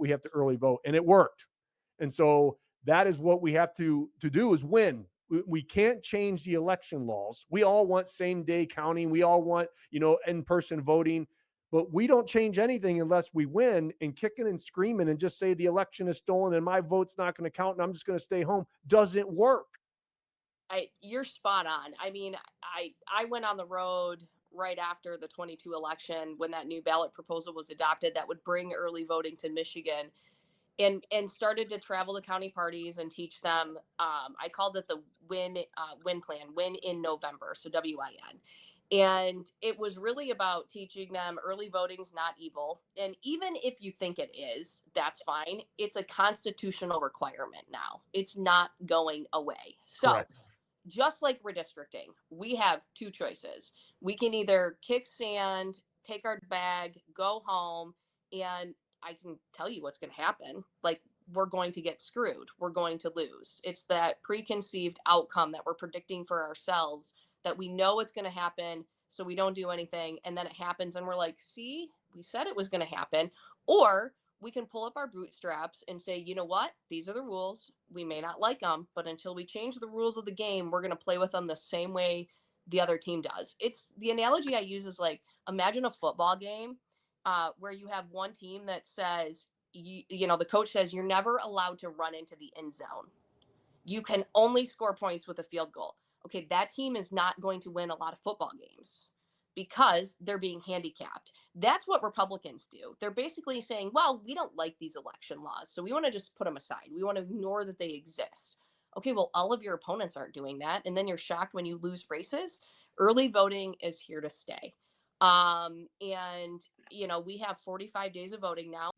we have to early vote, and it worked. And so that is what we have to do is win. We can't change the election laws. We all want same day counting. We all want, in-person voting, but we don't change anything unless we win. And kicking and screaming and just say the election is stolen and my vote's not going to count and I'm just going to stay home doesn't work. You're spot on. I mean, I went on the road right after the 22 election when that new ballot proposal was adopted that would bring early voting to Michigan, and started to travel to county parties and teach them. I called it the win plan, win in November, so WIN. And it was really about teaching them early voting's not evil. And even if you think it is, that's fine. It's a constitutional requirement now. It's not going away. So Correct. just like redistricting, we have two choices. We can either kick sand, take our bag, go home, and I can tell you what's going to happen. Like, we're going to get screwed. We're going to lose. It's that preconceived outcome that we're predicting for ourselves that we know it's going to happen, so we don't do anything. And then it happens, and we're like, see, we said it was going to happen. Or we can pull up our bootstraps and say, you know what? These are the rules. We may not like them, but until we change the rules of the game, we're going to play with them the same way the other team does. It's the analogy I use is like, imagine a football game where you have one team that says, the coach says you're never allowed to run into the end zone. You can only score points with a field goal. Okay, that team is not going to win a lot of football games because they're being handicapped. That's what Republicans do. They're basically saying, well, we don't like these election laws, so we want to just put them aside. We want to ignore that they exist. Okay, well, all of your opponents aren't doing that. And then you're shocked when you lose races. Early voting is here to stay. And, we have 45 days of voting now.